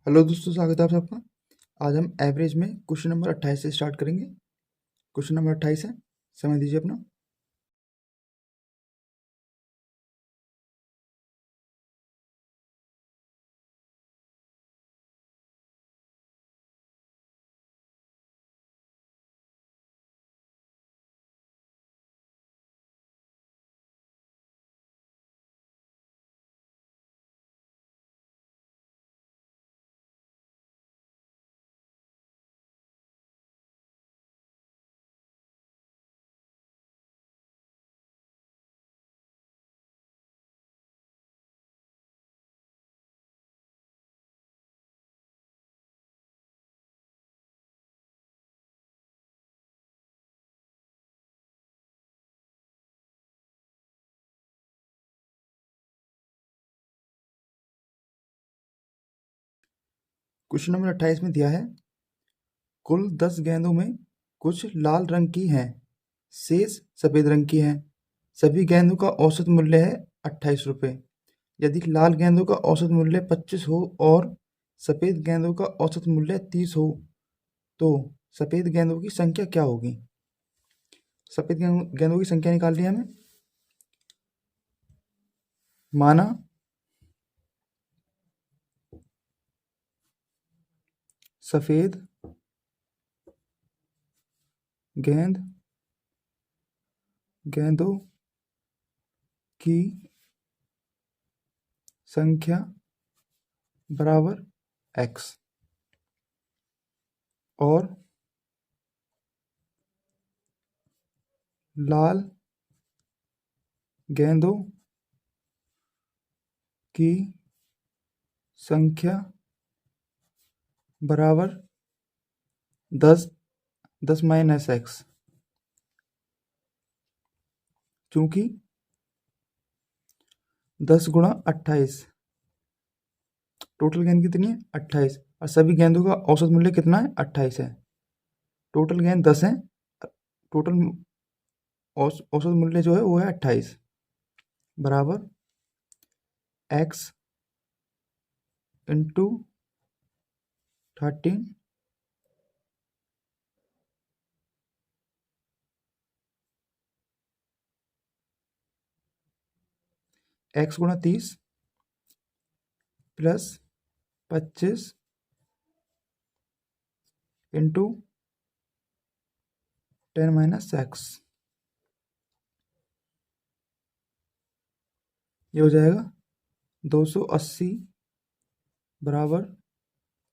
Hello दोस्तों, स्वागत है आप सबका। आज हम एवरेज में क्वेश्चन नंबर 28 से स्टार्ट करेंगे। क्वेश्चन नंबर 28 है, समय दीजिए अपना। क्वेश्चन नंबर 28 में दिया है, कुल 10 गेंदों में कुछ लाल रंग की हैं, शेष सफ़ेद रंग की हैं। सभी गेंदों का औसत मूल्य है 28 रुपये। यदि लाल गेंदों का औसत मूल्य 25 हो और सफ़ेद गेंदों का औसत मूल्य 30 हो तो सफ़ेद गेंदों की संख्या क्या होगी। सफ़ेद गेंदों की संख्या निकालनी है हमें। माना सफ़ेद गेंदों की संख्या बराबर x और लाल गेंदों की संख्या बराबर 10 माइनस x। चूंकि 10 गुणा 28, टोटल गेंद कितनी है 28, और सभी गेंदों का औसत मूल्य कितना है 28 है। टोटल गेंद 10 है, टोटल औसत मूल्य जो है वो है 28 बराबर x इंटू 13 x गुणा 30 प्लस 25 इंटू 10 माइनस x। ये हो जाएगा 280 बराबर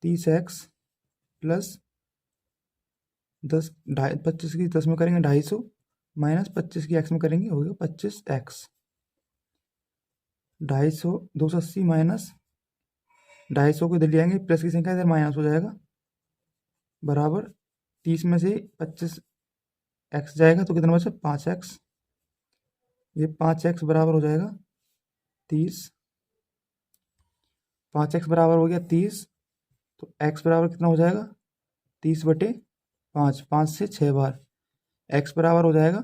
30x प्लस 10, 25 की 10 में करेंगे 250 माइनस 25 की x में करेंगे हो गया 25x। 250, 280 माइनस 250 को इधर ले आएंगे, प्लस की संख्या इधर माइनस हो जाएगा बराबर 30 में से 25x जाएगा तो कितना बचा 5x। ये 5x बराबर हो जाएगा 30। 5x बराबर हो गया 30, तो x बराबर कितना हो जाएगा 30/5, 5 से 6 बार x बराबर हो जाएगा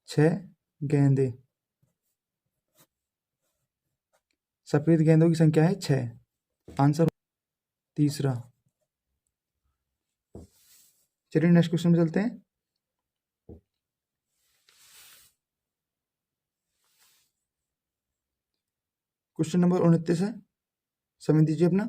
6 गेंदे। सफ़ेद गेंदों की संख्या है 6। आंसर तीसरा। चलिए नेक्स्ट क्वेश्चन में चलते हैं। क्वेश्चन नंबर 29 है, समय दीजिए अपना।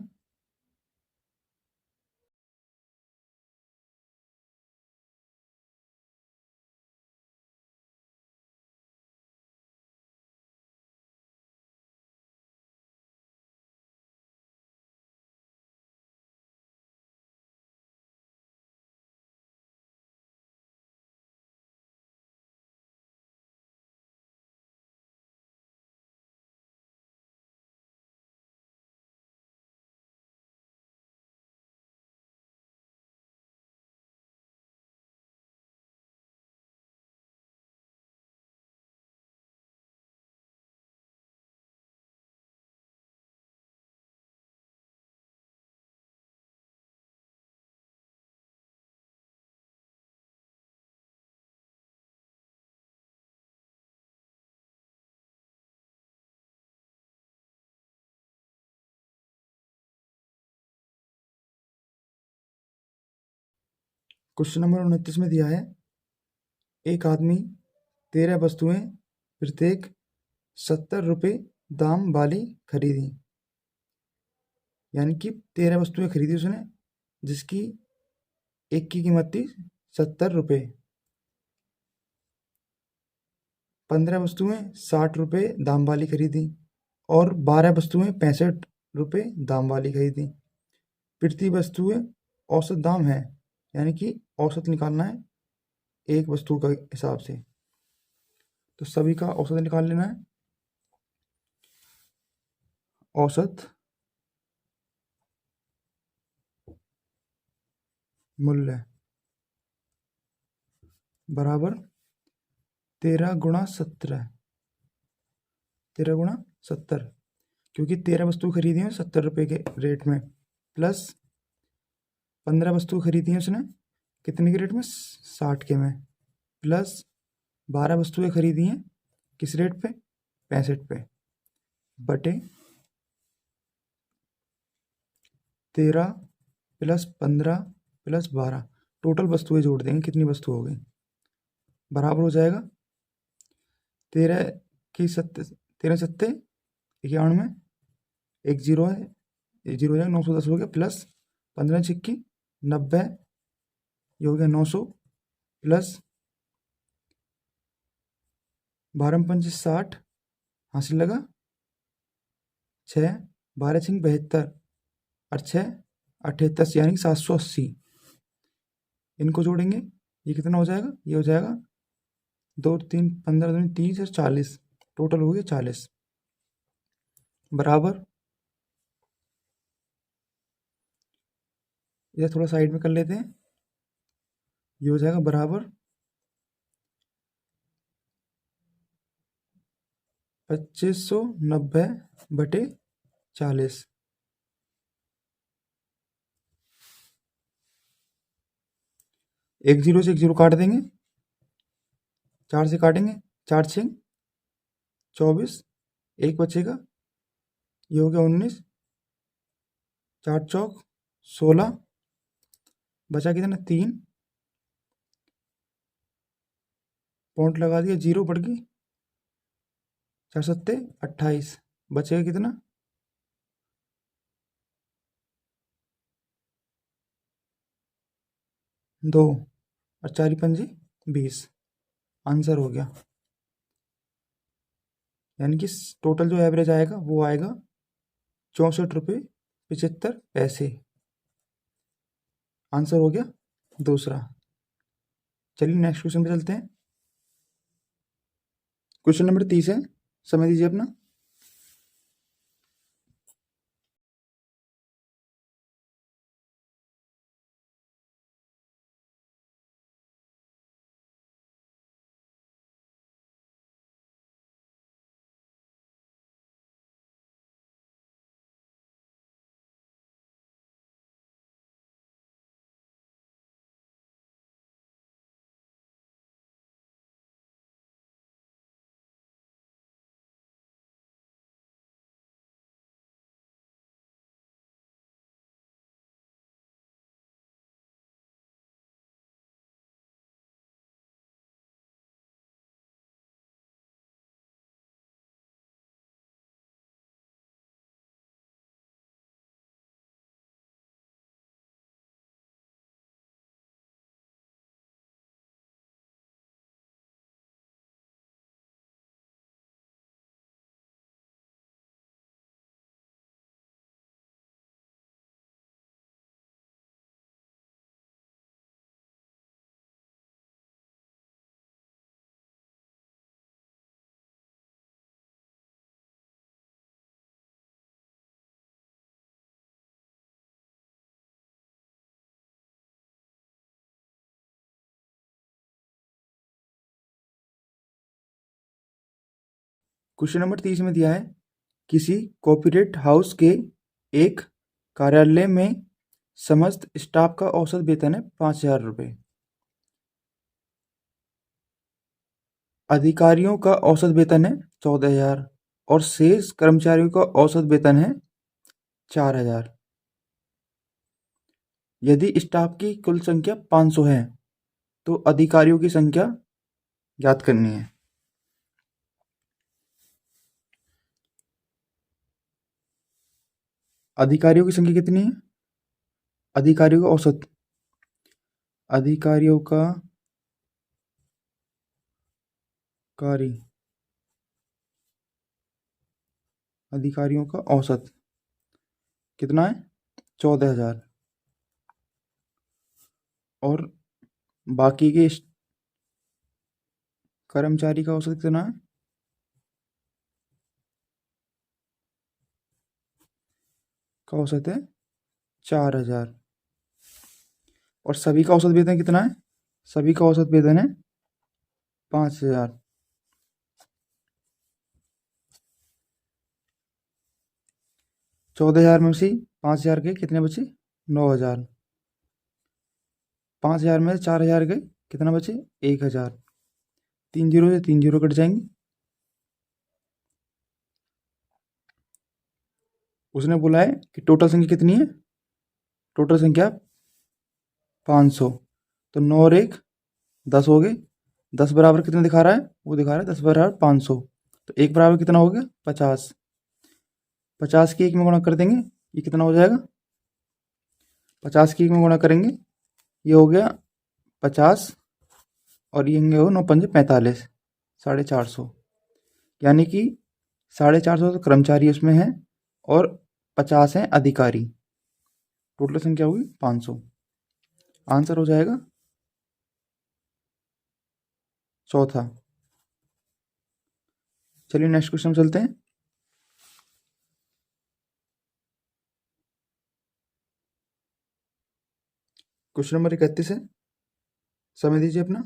क्वेश्चन नंबर 29 में दिया है, एक आदमी 13 वस्तुएं प्रत्येक 70 रुपये दाम वाली खरीदी। यानी कि 13 वस्तुएं खरीदी उसने, जिसकी एक की कीमत थी 70 रुपये। 15 वस्तुएं 60 रुपये दाम वाली खरीदी और 12 वस्तुएं 65 रुपये दाम वाली खरीदी। प्रति वस्तुएं औसत दाम है, यानी कि औसत निकालना है एक वस्तु का हिसाब से। तो सभी का औसत निकाल लेना है। औसत मूल्य बराबर 13 गुणा 70, 13 गुणा 70, क्योंकि 13 वस्तु खरीदी है 70 रुपये के रेट में, प्लस 15 वस्तु खरीदी है उसने कितने के रेट में, 60 के में, प्लस 12 वस्तुएं खरीदी हैं किस रेट पे, 65 पे, बटे 13 प्लस 15 प्लस 12, टोटल वस्तुएं जोड़ देंगे कितनी वस्तु हो गई, बराबर हो जाएगा 13 की 13 सत्ते 91, एक जीरो है, एक जीरो हो जाएगा, 910 हो गया, प्लस 15 छिक्की 90, ये हो गया 900, प्लस 12 पंच 60, हासिल लगा 6, 12 छिंग 72 और 6 78, यानी 780। इनको जोड़ेंगे, ये कितना हो जाएगा, ये हो जाएगा 2 3 15 2 30 और 40, टोटल हो गया 40, बराबर, इधर थोड़ा साइड में कर लेते हैं, ये हो जाएगा बराबर 2590 बटे 40। एक जीरो से एक जीरो काट देंगे, 4 से काटेंगे, 4 6 24, एक बचेगा, ये हो गया 19, 4 चौक 16, बचा कितना 3, पॉइंट लगा दिया, जीरो बढ़ गई, 4 सत्ते 28, बचेगा कितना 2 और 4 पंजे 20, आंसर हो गया। यानी कि टोटल जो एवरेज आएगा वो आएगा 64 रुपये 75 पैसे, आंसर हो गया दूसरा। चलिए नेक्स्ट क्वेश्चन पे चलते हैं। क्वेश्चन नंबर 30 है, समय दीजिए अपना। क्वेश्चन नंबर 30 में दिया है, किसी कॉर्पोरेट हाउस के एक कार्यालय में समस्त स्टाफ का औसत वेतन है 5000 रुपये। अधिकारियों का औसत वेतन है 14000 और शेष कर्मचारियों का औसत वेतन है 4000। यदि स्टाफ की कुल संख्या 500 है तो अधिकारियों की संख्या ज्ञात करनी है। अधिकारियों की संख्या कितनी है? अधिकारियों का औसत, अधिकारियों का कार्य, अधिकारियों का औसत कितना है? 14,000। और बाकी के कर्मचारी का औसत कितना है? का औसत है 4,000। और सभी का औसत वेतन कितना है? सभी का औसत वेतन है 5,000। 14,000 में से 5,000 गए, कितने बचे? 9,000। 5,000 में से 4,000 गए, कितना बचे? 1,000। 3 जीरो से 3 जीरो कट जाएंगे। उसने बोला है कि टोटल संख्या कितनी है? टोटल संख्या 500। तो 9 और 1 10 हो गए। 10 बराबर कितना दिखा रहा है? वो दिखा रहा है 10 बराबर 500। तो 1 बराबर कितना हो गया? 50। 50 की 1 में गुणा कर देंगे, ये कितना हो जाएगा? 50 की 1 में गुणा करेंगे, ये हो गया 50। और ये हो 9 पंजे 45, 450। यानी कि 450 तो कर्मचारी उसमें हैं और 50 हैं अधिकारी। टोटल संख्या होगी 500। आंसर हो जाएगा चौथा। चलिए नेक्स्ट क्वेश्चन चलते हैं। क्वेश्चन नंबर 31 है, समय दीजिए अपना।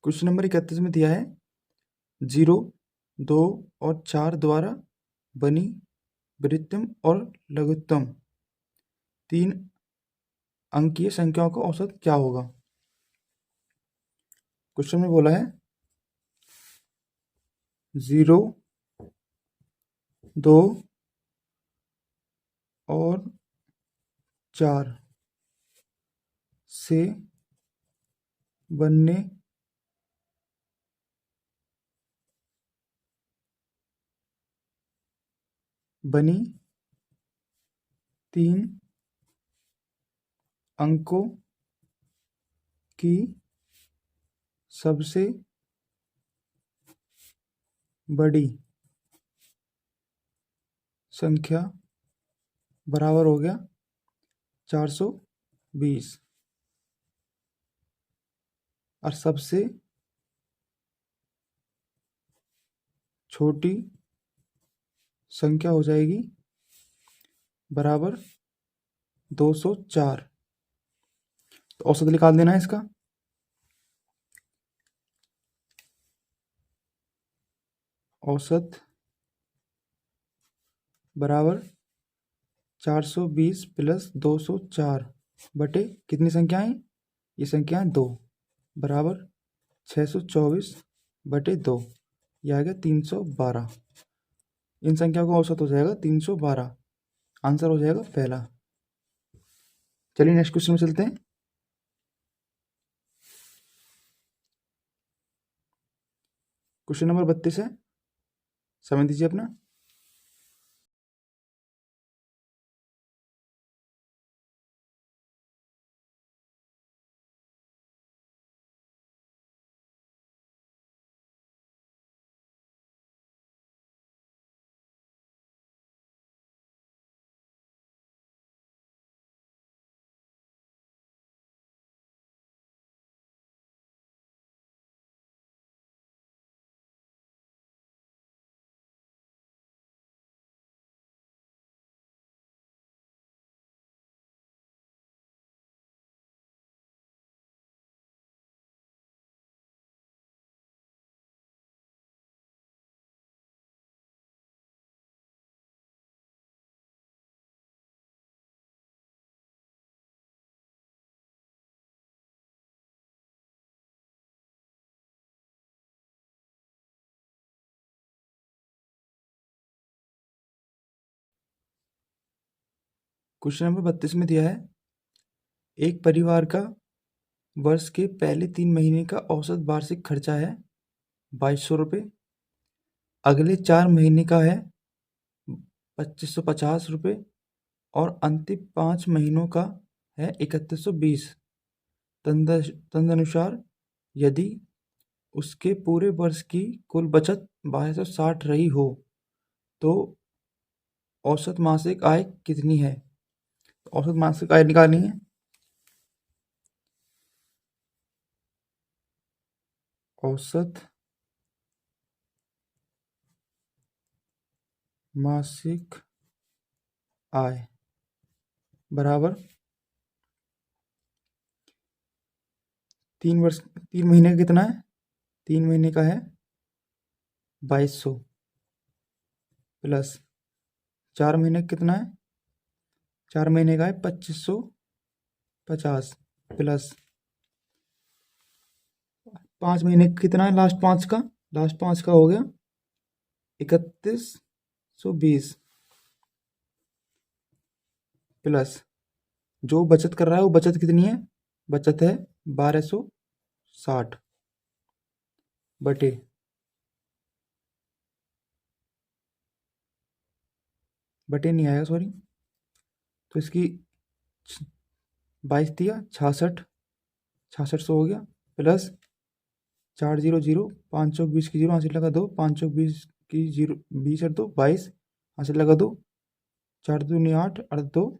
क्वेश्चन नंबर 31 में दिया है 0, 2 और 4 द्वारा बनी वृहत्तम और लघुत्तम 3 अंकीय संख्याओं का औसत क्या होगा? क्वेश्चन में बोला है 0, 2 और 4 से बनने बनी 3 अंकों की सबसे बड़ी संख्या बराबर हो गया 420। और सबसे छोटी संख्या हो जाएगी बराबर 204। तो औसत निकाल देना है इसका। औसत बराबर 420 प्लस 204 बटे कितनी संख्याएं? ये संख्याएं 2 बराबर 624 बटे 2, यह आ गया 312। इन संख्या का औसत हो जाएगा 312। आंसर हो जाएगा पहला। चलिए नेक्स्ट क्वेश्चन में चलते हैं। क्वेश्चन नंबर 32 है, समय दीजिए अपना। क्वेश्चन नंबर 32 में दिया है, एक परिवार का वर्ष के पहले 3 महीने का औसत वार्षिक खर्चा है 2200 रुपये, अगले 4 महीने का है 2550 रुपये और अंतिम 5 महीनों का है 3120। तदनुसार यदि उसके पूरे वर्ष की कुल बचत 1260 रही हो तो औसत मासिक आय कितनी है? औसत मासिक आय निकालनी है। औसत मासिक आय बराबर 3 महीने का कितना है? 3 महीने का है 2200 प्लस 4 महीने का कितना है? 4 महीने का है 2550 प्लस 5 महीने का कितना है? लास्ट पाँच का हो गया 3120 प्लस जो बचत कर रहा है वो बचत कितनी है? बचत है 1260 बटे नहीं आएगा, सॉरी। तो इसकी 22 दिया 6600 हो गया प्लस 400 5 चौक 20 की जीरो हासिल लगा 2, 5 चौक 20 की जीरो 20 और 2 22 हासिल लगा 2, 4 दूनी 8 और 2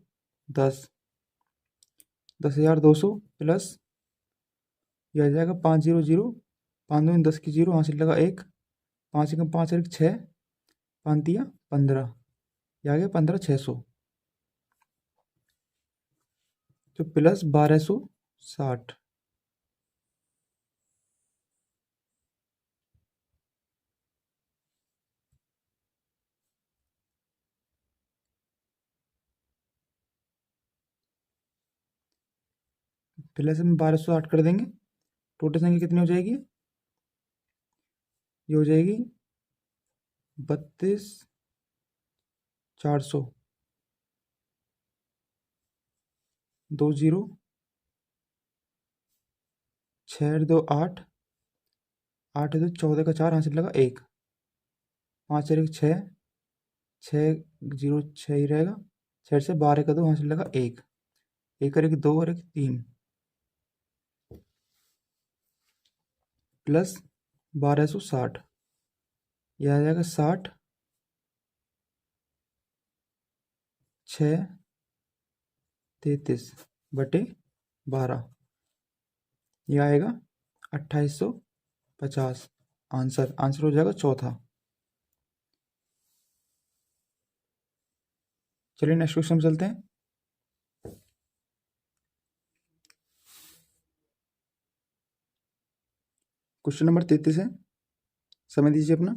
10, 10,200 प्लस यह आ जाएगा 500 5 दूनी 10 की जीरो हासिल लगा 1, 5 एकम 5 और 6, 5 दिया 15, यह आ गया 15,600। तो प्लस 1260। प्लस में 1260 कर देंगे, टोटल संख्या कितनी हो जाएगी? ये हो जाएगी 32,400, 2 जीरो 6 2 8, 8 2 14 का 4 हासिल लगा 1, 5 और 1 6, 6 जीरो 6 ही रहेगा, 6 से 12 का 2 हासिल लगा 1, 1 और 1 2 और 1 3 प्लस 1260, यह आ जाएगा 60 6 33 बटे 12, यह आएगा 2850। आंसर हो जाएगा चौथा। चलिए नेक्स्ट क्वेश्चन में चलते हैं। क्वेश्चन नंबर 33 है, समय दीजिए अपना।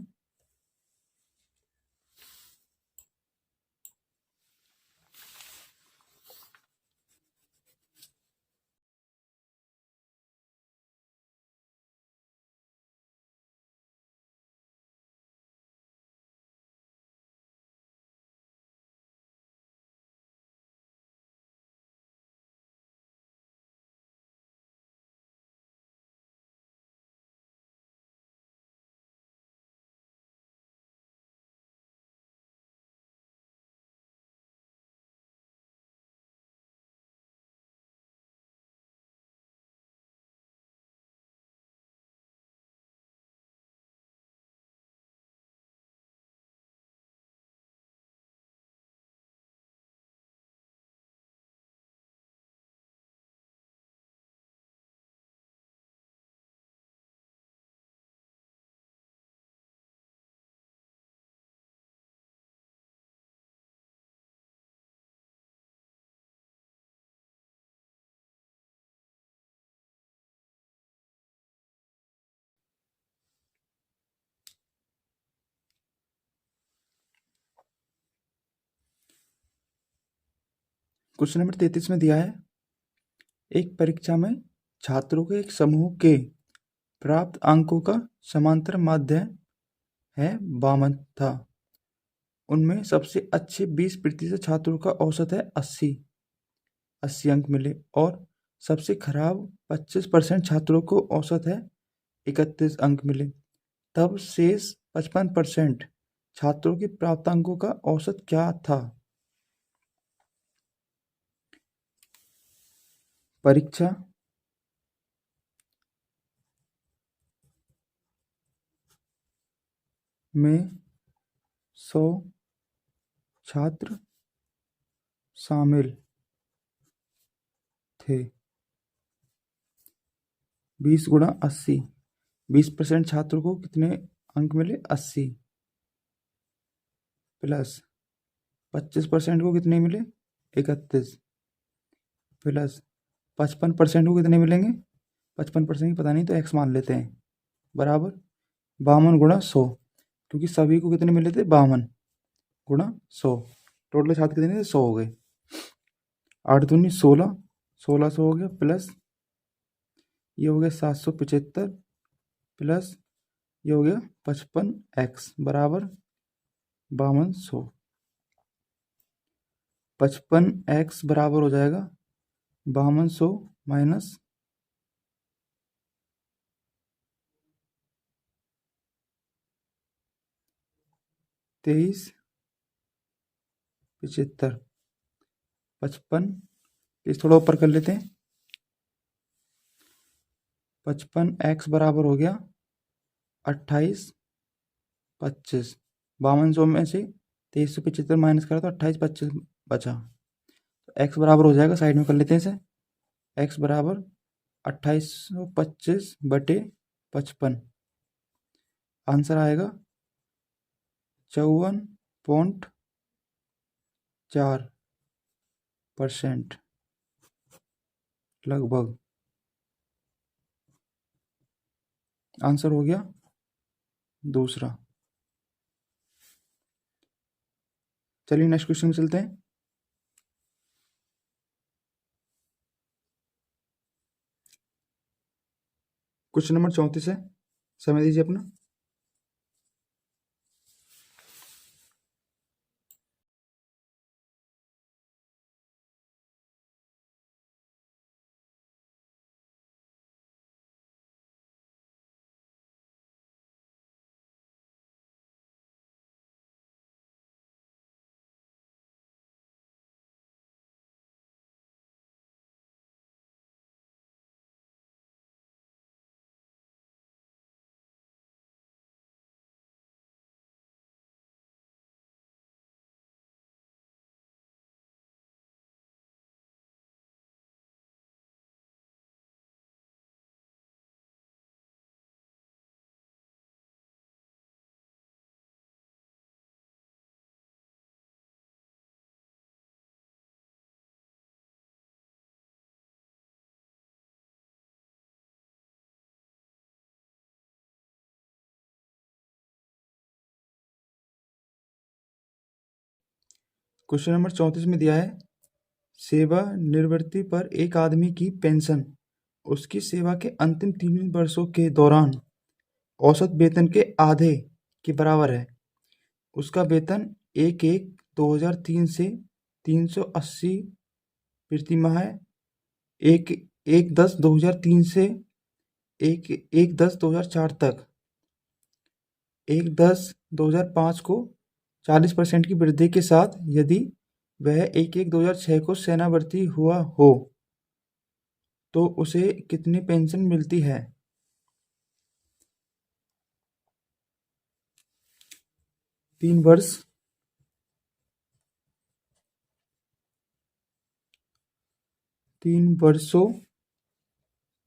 क्वेश्चन नंबर 33 में दिया है, एक परीक्षा में छात्रों के एक समूह के प्राप्त अंकों का समांतर माध्य है 52 था। उनमें सबसे अच्छे 20% छात्रों का औसत है 80 अंक मिले और सबसे खराब 25% छात्रों को औसत है 31 अंक मिले। तब शेष 55% छात्रों के प्राप्तांकों का औसत क्या था? परीक्षा में 100 छात्र शामिल थे। 20 गुणा 80, 20% छात्रों को कितने अंक मिले? 80 प्लस 25% को कितने मिले? 31 प्लस 55% को कितने मिलेंगे? 55% की पता नहीं तो x मान लेते हैं, बराबर 52 गुणा 100, क्योंकि सभी को कितने मिले थे? 52 गुणा 100। टोटल छात्र कितने थे? 100 हो गए। 8 दूनी 16, 1600 हो गया, प्लस ये हो गया 775 प्लस ये हो गया 55x बराबर 5200। 55x बराबर हो जाएगा 5200 माइनस 2375। 55 इस थोड़ा ऊपर कर लेते हैं। 55x बराबर हो गया 2825। 5200 में से 2375 माइनस करा तो 2825 बचा, तो x बराबर हो जाएगा, साइड में कर लेते हैं इसे, x बराबर 2825 बटे 55। आंसर आएगा 54.4% लगभग। आंसर हो गया दूसरा। चलिए नेक्स्ट क्वेश्चन में चलते हैं। क्वेश्चन नंबर 34 है, समय दीजिए अपना। क्वेश्चन नंबर 34 में दिया है, सेवानिवृत्ति पर एक आदमी की पेंशन उसकी सेवा के अंतिम 3 वर्षों के दौरान औसत वेतन के आधे के बराबर है। उसका वेतन 1/1/2003 से 380 प्रति माह है। 1/10/2003 से 1/10/2004 तक 1/10/2005 को 40% की वृद्धि के साथ यदि वह 1/1/2006 को सेवानिवृत्ति हुआ हो तो उसे कितनी पेंशन मिलती है? तीन वर्षों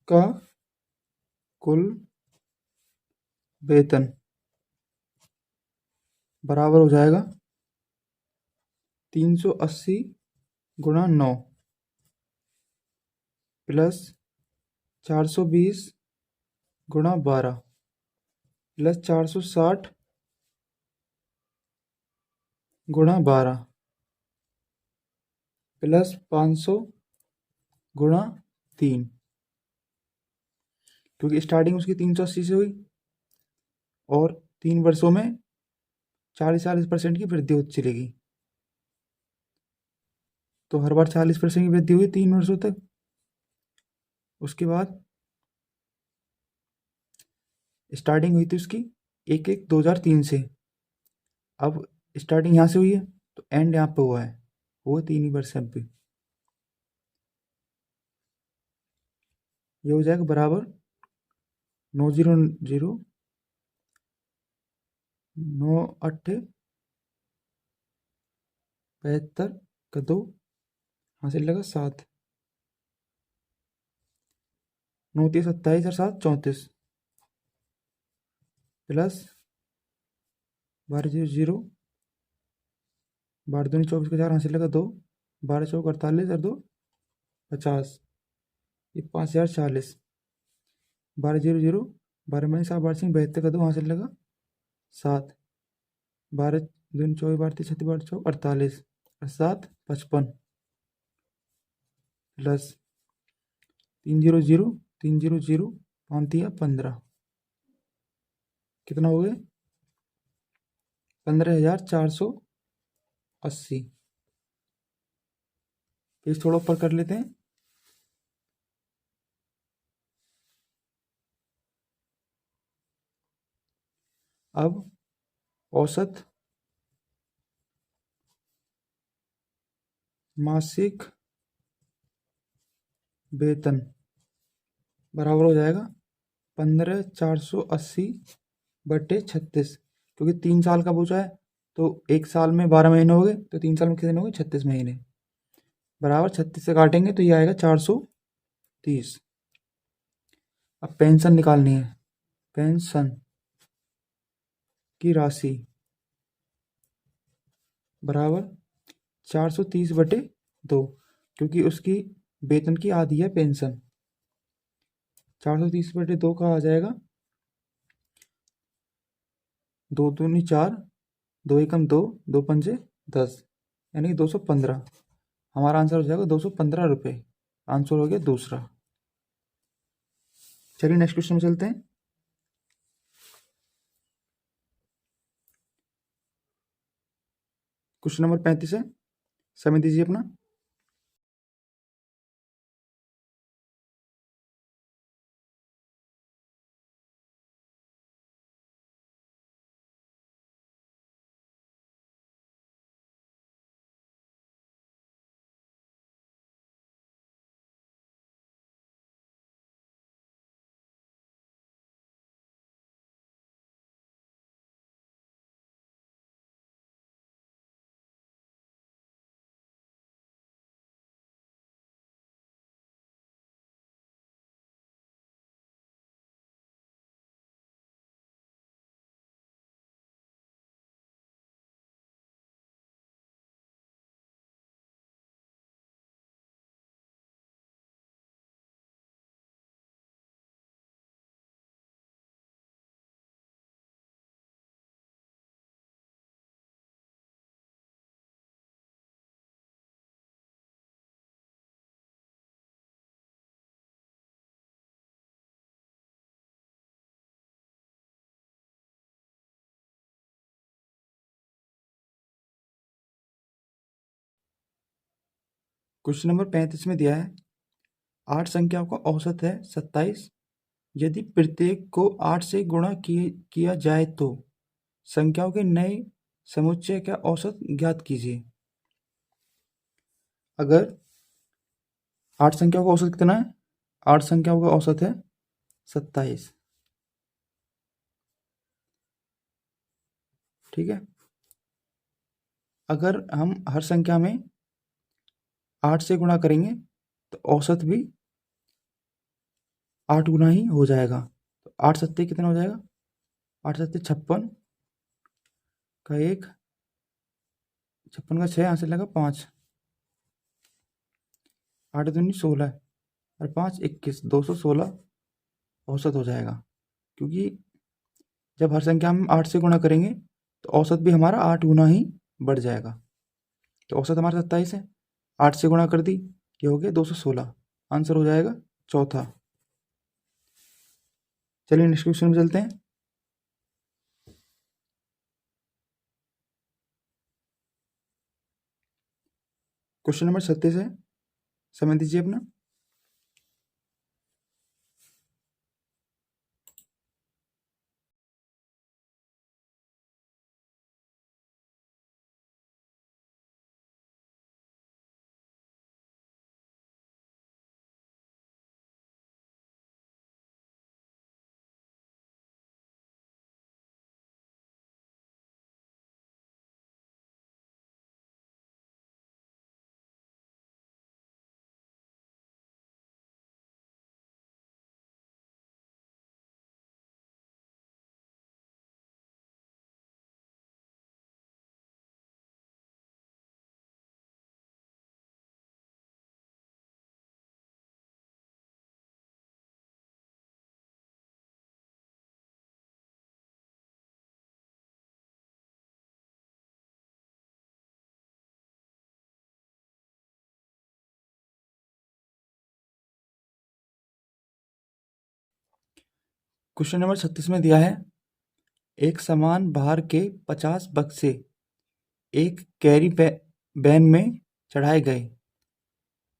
का कुल वेतन बराबर हो जाएगा 380 गुणा 9 प्लस 420 गुणा 12 प्लस 460 गुणा 12 प्लस 500 गुणा 3, क्योंकि स्टार्टिंग उसकी 380 से हुई और 3 वर्षों में 40% की वृद्धि होती चलेगी, तो हर बार 40% की वृद्धि हुई 3 वर्षों तक। उसके बाद स्टार्टिंग हुई थी उसकी 1/1/2003 से, अब स्टार्टिंग यहाँ से हुई है तो एंड यहाँ पे हुआ है, वो 3 ही वर्ष अब भी। ये हो जाएगा बराबर 900 9 8 72 का 2 हासिल लगा 7, 9 3 27 और 7 34 प्लस 12 12 दूनी 24 का 4 हासिल लगा 2, 12 चौक 48 और 2 50, ये 5040, 12 12 में 7 12 72 का 2 हासिल लगा 7, 12 दूनी 24 12 36 12 चौक 48 और 7 55 प्लस 300 300 5 दिया 15, कितना हो गया 15,480। पेज थोड़ा ऊपर कर लेते हैं। अब औसत मासिक वेतन बराबर हो जाएगा 15,480/36, क्योंकि 3 साल का पूछा है तो 1 साल में 12 महीने हो गए, तो 3 साल में कितने हो गए 36 महीने, बराबर 36 से काटेंगे तो ये आएगा 430। अब पेंशन निकालनी है, पेंशन की राशि बराबर 430/2, क्योंकि उसकी वेतन की आधी है पेंशन। 430/2 का आ जाएगा 2 दूनी 4, 2 एकम 2, 2 पंजे 10, यानी 215। हमारा आंसर हो जाएगा 215 रुपये। आंसर हो गया दूसरा। चलिए नेक्स्ट क्वेश्चन में चलते हैं। क्वेश्चन नंबर 35 है, समय दीजिए अपना। क्वेश्चन नंबर 35 में दिया है 8 संख्याओं का औसत है 27, यदि प्रत्येक को 8 से गुणा किया जाए तो संख्याओं के नए समुच्चय का औसत ज्ञात कीजिए। अगर 8 संख्याओं का औसत कितना है, 8 संख्याओं का औसत है 27, ठीक है। अगर हम हर संख्या में 8 से गुणा करेंगे तो औसत भी 8 गुना ही हो जाएगा, तो 8 सत्ते कितना हो जाएगा, 8 सत्ते 56 का 1, 56 का 6 यहाँ से लगा 5, 8 दूनी 16 और 5 21, 216 औसत हो जाएगा। क्योंकि जब हर संख्या में 8 से गुणा करेंगे तो औसत भी हमारा 8 गुना ही बढ़ जाएगा, तो औसत हमारा 27 है। 8 से गुणा कर दी, ये हो गया 216। आंसर हो जाएगा चौथा। चलिए नेक्स्ट क्वेश्चन में चलते हैं। क्वेश्चन नंबर 36 है, समय दीजिए अपना। क्वेश्चन नंबर 36 में दिया है, एक समान भार के 50 बक्से एक कैरी बैन में चढ़ाए गए।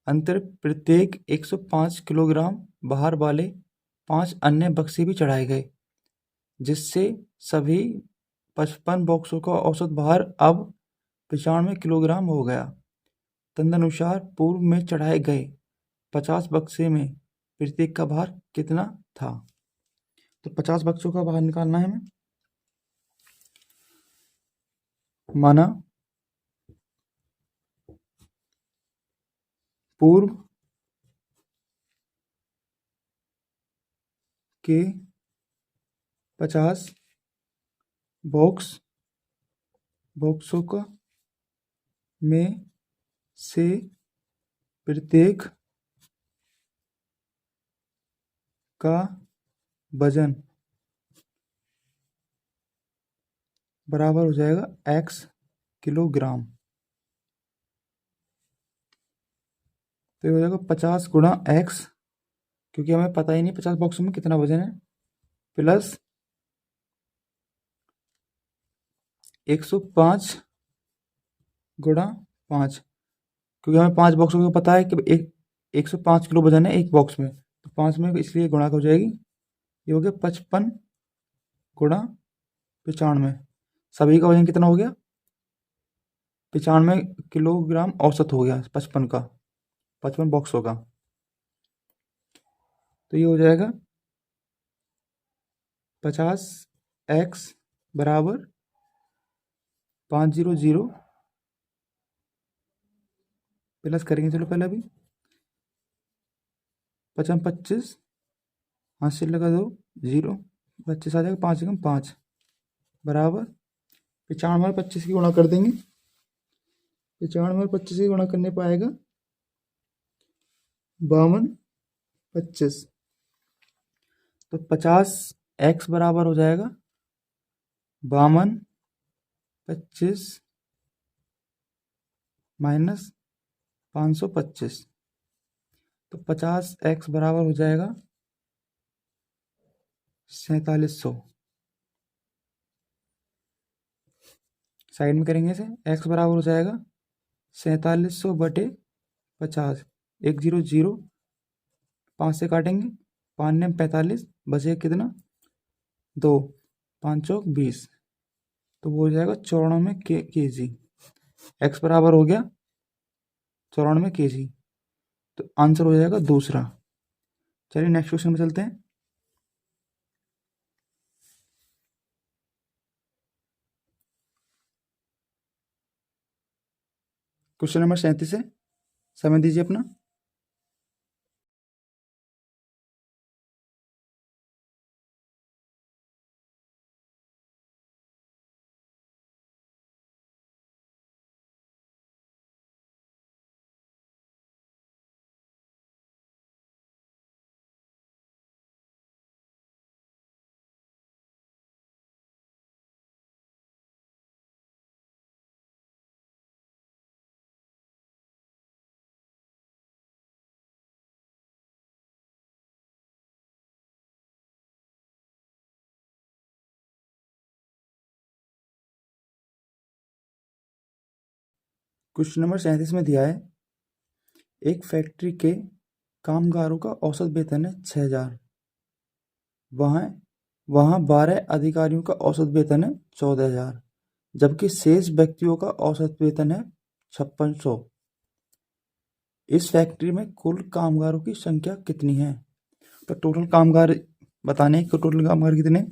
अंतर प्रत्येक 105 किलोग्राम भार वाले 5 अन्य बक्से भी चढ़ाए गए, जिससे सभी 55 बॉक्सों का औसत भार अब 95 किलोग्राम हो गया। तदनुसार पूर्व में चढ़ाए गए 50 बक्से में प्रत्येक का भार कितना था? तो 50 बक्सों का भार निकालना है हमें। माना पूर्व के 50 बॉक्सों का में से प्रत्येक का वजन बराबर हो जाएगा x किलोग्राम। तो ये हो जाएगा 50 गुणा x, क्योंकि हमें पता ही नहीं 50 बॉक्सों में कितना वजन है, प्लस 105 गुणा 5, क्योंकि हमें 5 बॉक्सों को पता है कि 105 किलो वजन है एक बॉक्स में, तो 5 में इसलिए गुणा हो जाएगी। ये हो गया 55 गुणा 95। सभी का वजन कितना हो गया? 95 किलोग्राम औसत हो गया 55 का, 55 बॉक्सों का। तो ये हो जाएगा 50x बराबर 500 प्लस करेंगे, चलो पहले अभी 55 25 हाथ से लगा दो 0, 25 आ जाएगा, 5 एकम 5 बराबर 95 और 25 की गुणा कर देंगे। 95 और 25 की गुणा करने पर आएगा 52 25। तो 50x बराबर हो जाएगा 52 25 माइनस 525। तो 50x बराबर हो जाएगा 4700। साइड में करेंगे इसे, x बराबर हो जाएगा 4700 बटे 50, 100 5 से काटेंगे, 5 ने 45 बचे कितना 2, 5 चौक 20, तो वो हो जाएगा 94 केजी। x बराबर हो गया 94 केजी, तो आंसर हो जाएगा दूसरा। चलिए नेक्स्ट क्वेश्चन में चलते हैं। क्वेश्चन नंबर 37 है, समय दीजिए अपना। क्वेश्चन नंबर 37 में दिया है एक फैक्ट्री के कामगारों का औसत वेतन है 6,000। वहाँ 12 अधिकारियों का औसत वेतन है 14,000, जबकि शेष व्यक्तियों का औसत वेतन है 5600। इस फैक्ट्री में कुल कामगारों की संख्या कितनी है? तो टोटल कामगार बताने कि टोटल कामगार कितने,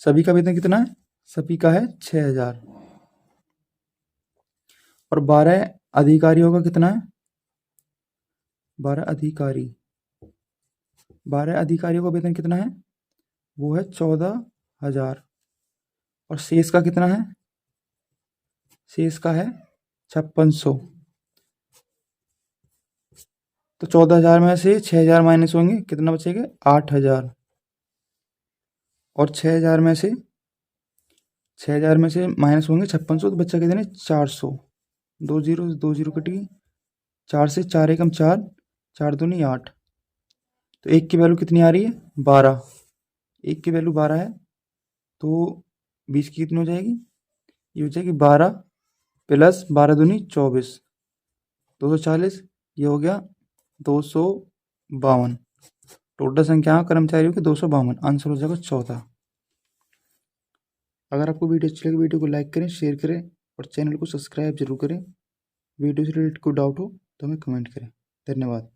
सभी का वेतन कितना है? सभी का है 6,000। और 12 अधिकारियों का कितना है? 12 अधिकारियों का वेतन कितना है? वो है 14,000। और शेष का कितना है? शेष का है 5600। तो 14,000 में से 6,000 माइनस होंगे, कितना बचेगा? 8,000। और 6,000 में से माइनस होंगे 5600, तो बच्चा कितने? 400। 2 जीरो कट गई। 4 से 4 एकम 4, 4 दूनी 8। तो एक की वैल्यू कितनी आ रही है? 12। एक की वैल्यू 12 है, तो 20 की कितनी हो जाएगी? ये हो जाएगी 12 प्लस 12 दूनी 24, 240। ये हो गया 252। टोटल संख्या कर्मचारियों की 252। आंसर हो जाएगा 14। अगर आपको वीडियो अच्छी लगे वीडियो को लाइक करें, शेयर करें और चैनल को सब्सक्राइब जरूर करें। वीडियो से रिलेटेड कोई डाउट हो तो हमें कमेंट करें। धन्यवाद।